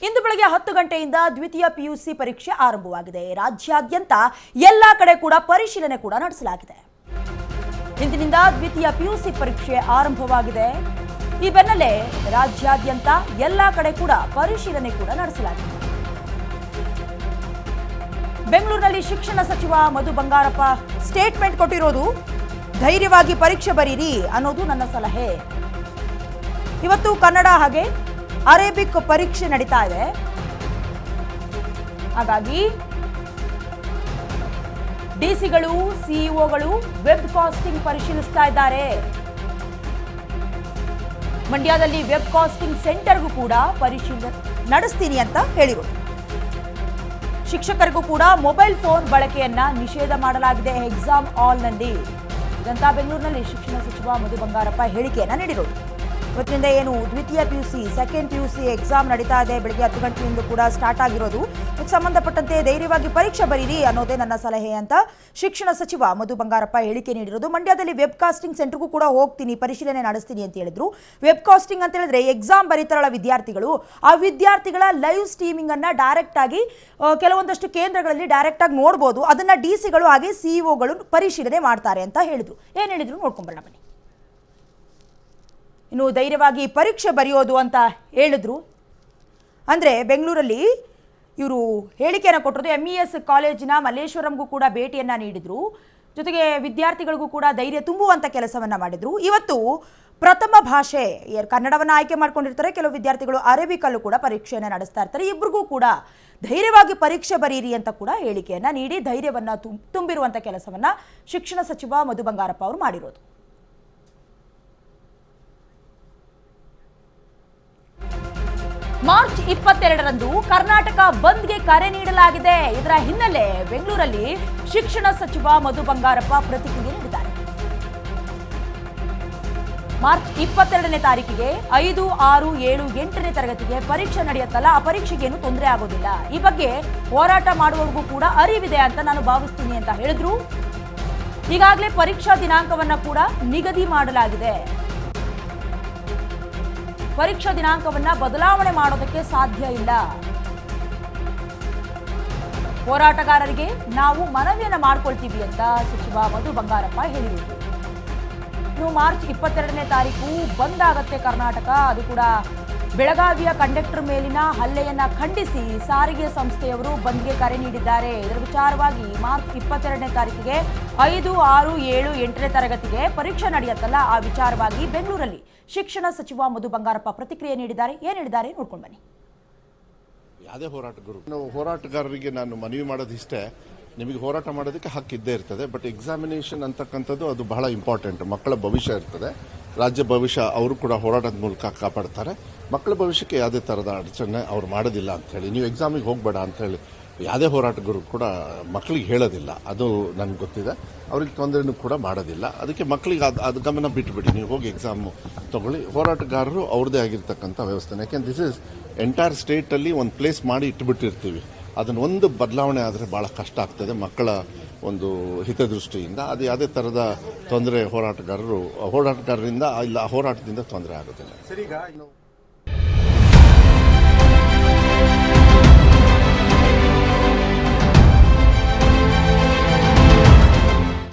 ಇಂದು ಬೆಳಗ್ಗೆ 10 ಗಂಟೆಯಿಂದ ದ್ವಿತೀಯ ಪಿಯುಸಿ ಪರೀಕ್ಷೆ ಆರಂಭವಾಗಿದೆ. ರಾಜ್ಯಾದ್ಯಂತ ಎಲ್ಲಾ ಕಡೆ ಕೂಡ ಪರಿಶೀಲನೆ ಕೂಡ ನಡೆಸಲಾಗಿದೆ. ಇಂದಿನಿಂದ ದ್ವಿತೀಯ ಪಿಯುಸಿ ಪರೀಕ್ಷೆ ಆರಂಭವಾಗಿದೆ. ಈ ಬೆನ್ನಲ್ಲೇ ರಾಜ್ಯಾದ್ಯಂತ ಎಲ್ಲಾ ಕಡೆ ಕೂಡ ಪರಿಶೀಲನೆ ಕೂಡ ನಡೆಸಲಾಗಿದೆ. ಬೆಂಗಳೂರಿನಲ್ಲಿ ಶಿಕ್ಷಣ ಸಚಿವ ಮಧು ಬಂಗಾರಪ್ಪ ಸ್ಟೇಟ್ಮೆಂಟ್ ಕೊಟ್ಟಿರೋದು, ಧೈರ್ಯವಾಗಿ ಪರೀಕ್ಷೆ ಬರೀರಿ ಅನ್ನೋದು ನನ್ನ ಸಲಹೆ. ಇವತ್ತು ಕನ್ನಡ ಹಾಗೆ ಅರೇಬಿಕ್ ಪರೀಕ್ಷೆ ನಡೀತಾ ಇದೆ. ಹಾಗಾಗಿ ಡಿಸಿಗಳು, ಸಿಇಒಗಳು ವೆಬ್ ಕಾಸ್ಟಿಂಗ್ ಪರಿಶೀಲಿಸ್ತಾ ಇದ್ದಾರೆ. ಮಂಡ್ಯದಲ್ಲಿ ವೆಬ್ ಕಾಸ್ಟಿಂಗ್ ಸೆಂಟರ್ಗೂ ಕೂಡ ಪರಿಶೀಲನೆ ನಡೆಸ್ತೀನಿ ಅಂತ ಹೇಳಿದರು. ಶಿಕ್ಷಕರಿಗೂ ಕೂಡ ಮೊಬೈಲ್ ಫೋನ್ ಬಳಕೆಯನ್ನ ನಿಷೇಧ ಮಾಡಲಾಗಿದೆ ಎಕ್ಸಾಮ್ ಹಾಲ್ನಲ್ಲಿ. ಇದಂತ ಬೆಂಗಳೂರಿನಲ್ಲಿ ಶಿಕ್ಷಣ ಸಚಿವ ಮಧು ಬಂಗಾರಪ್ಪ ಹೇಳಿಕೆಯನ್ನ ನೀಡಿದರು. ಇವತ್ತಿನಿಂದ ಏನು ದ್ವಿತೀಯ ಪಿಯುಸಿ, ಸೆಕೆಂಡ್ ಪಿಯುಸಿ ಎಕ್ಸಾಮ್ ನಡೀತಾ ಇದೆ. ಬೆಳಗ್ಗೆ 10 ಗಂಟೆಯಿಂದ ಕೂಡ ಸ್ಟಾರ್ಟ್ ಆಗಿರೋದು. ಇದಕ್ಕೆ ಸಂಬಂಧಪಟ್ಟಂತೆ ಧೈರ್ಯವಾಗಿ ಪರೀಕ್ಷೆ ಬರೀರಿ ಅನ್ನೋದೇ ನನ್ನ ಸಲಹೆ ಅಂತ ಶಿಕ್ಷಣ ಸಚಿವ ಮಧು ಬಂಗಾರಪ್ಪ ಹೇಳಿಕೆ ನೀಡಿರೋದು. ಮಂಡ್ಯದಲ್ಲಿ ವೆಬ್ ಕಾಸ್ಟಿಂಗ್ ಸೆಂಟರ್ಗೂ ಕೂಡ ಹೋಗ್ತೀನಿ, ಪರಿಶೀಲನೆ ನಡೆಸ್ತೀನಿ ಅಂತ ಹೇಳಿದ್ರು. ವೆಬ್ ಕಾಸ್ಟಿಂಗ್ ಅಂತ ಹೇಳಿದ್ರೆ ಎಕ್ಸಾಮ್ ಬರೀತಾರಲ್ಲ ವಿದ್ಯಾರ್ಥಿಗಳು, ಆ ವಿದ್ಯಾರ್ಥಿಗಳ ಲೈವ್ ಸ್ಟ್ರೀಮಿಂಗ್ ಅನ್ನ ಡೈರೆಕ್ಟ್ ಆಗಿ ಕೆಲವೊಂದಷ್ಟು ಕೇಂದ್ರಗಳಲ್ಲಿ ಡೈರೆಕ್ಟ್ ಆಗಿ ನೋಡಬಹುದು. ಅದನ್ನ ಡಿಸಿಗಳು ಹಾಗೆ ಸಿಇಒಗಳು ಪರಿಶೀಲನೆ ಮಾಡ್ತಾರೆ ಅಂತ ಹೇಳಿದ್ರು. ಏನ್ ಹೇಳಿದ್ರು ನೋಡ್ಕೊಂಡ್ಬರೋಣ ಬನ್ನಿ. ಇನ್ನು ಧೈರ್ಯವಾಗಿ ಪರೀಕ್ಷೆ ಬರೆಯೋದು ಅಂತ ಹೇಳಿದ್ರು. ಅಂದರೆ ಬೆಂಗಳೂರಲ್ಲಿ ಇವರು ಹೇಳಿಕೆಯನ್ನು ಕೊಟ್ಟರು. MES ಕಾಲೇಜಿನ ಮಲ್ಲೇಶ್ವರಂಗೂ ಕೂಡ ಭೇಟಿಯನ್ನು ನೀಡಿದರು. ಜೊತೆಗೆ ವಿದ್ಯಾರ್ಥಿಗಳಿಗೂ ಕೂಡ ಧೈರ್ಯ ತುಂಬುವಂಥ ಕೆಲಸವನ್ನು ಮಾಡಿದರು. ಇವತ್ತು ಪ್ರಥಮ ಭಾಷೆ ಕನ್ನಡವನ್ನು ಆಯ್ಕೆ ಮಾಡ್ಕೊಂಡಿರ್ತಾರೆ. ಕೆಲವು ವಿದ್ಯಾರ್ಥಿಗಳು ಅರೇಬಿಕಲ್ಲೂ ಕೂಡ ಪರೀಕ್ಷೆಯನ್ನು ನಡೆಸ್ತಾ ಇರ್ತಾರೆ. ಇಬ್ಬರಿಗೂ ಕೂಡ ಧೈರ್ಯವಾಗಿ ಪರೀಕ್ಷೆ ಬರೀರಿ ಅಂತ ಕೂಡ ಹೇಳಿಕೆಯನ್ನು ನೀಡಿ ಧೈರ್ಯವನ್ನು ತುಂಬಿರುವಂಥ ಕೆಲಸವನ್ನು ಶಿಕ್ಷಣ ಸಚಿವ ಮಧು ಬಂಗಾರಪ್ಪ ಅವರು ಮಾಡಿರೋದು. ಮಾರ್ಚ್ 22ರಂದು ಕರ್ನಾಟಕ ಬಂದ್ಗೆ ಕರೆ ನೀಡಲಾಗಿದೆ. ಇದರ ಹಿನ್ನೆಲೆ ಬೆಂಗಳೂರಲ್ಲಿ ಶಿಕ್ಷಣ ಸಚಿವ ಮಧು ಬಂಗಾರಪ್ಪ ಪ್ರತಿಕ್ರಿಯೆ ನೀಡಿದ್ದಾರೆ. ಮಾರ್ಚ್ 22ನೇ ತಾರೀಕಿಗೆ 5, 6, 7, 8ನೇ ತರಗತಿಗೆ ಪರೀಕ್ಷೆ ನಡೆಯುತ್ತಲ್ಲ, ಆ ಪರೀಕ್ಷೆಗೇನು ತೊಂದರೆ ಆಗೋದಿಲ್ಲ. ಈ ಬಗ್ಗೆ ಹೋರಾಟ ಮಾಡುವವರಿಗೂ ಕೂಡ ಅರಿವಿದೆ ಅಂತ ನಾನು ಭಾವಿಸ್ತೀನಿ ಅಂತ ಹೇಳಿದ್ರು. ಈಗಾಗಲೇ ಪರೀಕ್ಷಾ ದಿನಾಂಕವನ್ನ ಕೂಡ ನಿಗದಿ ಮಾಡಲಾಗಿದೆ. ಪರೀಕ್ಷಾ ದಿನಾಂಕವನ್ನ ಬದಲಾವಣೆ ಮಾಡೋದಕ್ಕೆ ಸಾಧ್ಯ ಇಲ್ಲ. ಹೋರಾಟಗಾರರಿಗೆ ನಾವು ಮನವಿಯನ್ನ ಮಾಡ್ಕೊಳ್ತೀವಿ ಅಂತ ಸಚಿವ ಮಧು ಬಂಗಾರಪ್ಪ ಹೇಳಿದರು. ಇನ್ನು ಮಾರ್ಚ್ 22ನೇ ತಾರೀಕು ಬಂದ್ ಆಗತ್ತೆ ಕರ್ನಾಟಕ. ಅದು ಕೂಡ ಬೆಳಗಾವಿಯ ಕಂಡಕ್ಟರ್ ಮೇಲಿನ ಹಲ್ಲೆಯನ್ನ ಖಂಡಿಸಿ ಸಾರಿಗೆ ಸಂಸ್ಥೆಯವರು ಬಂದ್ಗೆ ಕರೆ ನೀಡಿದ್ದಾರೆ. ಇದರ ವಿಚಾರವಾಗಿ ಮಾರ್ಚ್ 22ನೇ ತಾರೀಕಿಗೆ 5, 6, 7, 8ನೇ ತರಗತಿಗೆ ಪರೀಕ್ಷೆ ನಡೆಯುತ್ತಲ್ಲ, ಆ ವಿಚಾರವಾಗಿ ಬೆಂಗಳೂರಲ್ಲಿ ಶಿಕ್ಷಣ ಸಚಿವ ಮಧು ಬಂಗಾರಪ್ಪ ಪ್ರತಿಕ್ರಿಯೆ ನೀಡಿದ್ದಾರೆ. ಏನ್ ಹೇಳಿದ್ದಾರೆ ನೋಡ್ಕೊಂಡು ಬನ್ನಿ. ಯಾವುದೇ ಹೋರಾಟಗಾರರಿಗೆ ನಾನು ಮನವಿ ಮಾಡೋದಿಷ್ಟೇ, ನಿಮಗೆ ಹೋರಾಟ ಮಾಡೋದಕ್ಕೆ ಹಕ್ಕಿದ್ದೇ ಇರ್ತದೆ. ಬಟ್ ಎಕ್ಸಾಮಿನೇಷನ್ ಅಂತಕ್ಕಂಥದ್ದು ಅದು ಬಹಳ ಇಂಪಾರ್ಟೆಂಟ್. ಮಕ್ಕಳ ಭವಿಷ್ಯ ಇರ್ತದೆ, ರಾಜ್ಯ ಭವಿಷ್ಯ ಅವರು ಕೂಡ ಹೋರಾಟದ ಮೂಲಕ ಕಾಪಾಡ್ತಾರೆ. ಮಕ್ಕಳ ಭವಿಷ್ಯಕ್ಕೆ ಯಾವುದೇ ಥರದ ಅಡಚಣೆ ಅವ್ರು ಮಾಡೋದಿಲ್ಲ ಅಂಥೇಳಿ, ನೀವು ಎಕ್ಸಾಮಿಗೆ ಹೋಗಬೇಡ ಅಂಥೇಳಿ ಯಾವುದೇ ಹೋರಾಟಗಾರರು ಕೂಡ ಮಕ್ಕಳಿಗೆ ಹೇಳೋದಿಲ್ಲ. ಅದು ನನಗೆ ಗೊತ್ತಿದೆ. ಅವ್ರಿಗೆ ತೊಂದರೆನೂ ಕೂಡ ಮಾಡೋದಿಲ್ಲ. ಅದಕ್ಕೆ ಮಕ್ಕಳಿಗೆ ಅದು ಗಮನ ಬಿಟ್ಟುಬಿಡಿ, ನೀವು ಹೋಗಿ ಎಕ್ಸಾಮು ತಗೊಳ್ಳಿ. ಹೋರಾಟಗಾರರು ಅವ್ರದ್ದೇ ಆಗಿರ್ತಕ್ಕಂಥ ವ್ಯವಸ್ಥೆ. ಯಾಕೆಂದ್ರೆ ದಿಸ್ ಇಸ್ ಎಂಟೈರ್ ಸ್ಟೇಟಲ್ಲಿ ಒಂದು ಪ್ಲೇಸ್ ಮಾಡಿ ಇಟ್ಬಿಟ್ಟಿರ್ತೀವಿ. ಅದನ್ನು ಒಂದು ಬದಲಾವಣೆ ಆದರೆ ಭಾಳ ಕಷ್ಟ ಆಗ್ತದೆ ಮಕ್ಕಳ ಒಂದು ಹಿತದೃಷ್ಟಿಯಿಂದ. ಅದು ಯಾವುದೇ ಥರದ ತೊಂದರೆ ಹೋರಾಟಗಾರರಿಂದ ಇಲ್ಲ, ಹೋರಾಟದಿಂದ ತೊಂದರೆ ಆಗೋದಿಲ್ಲ.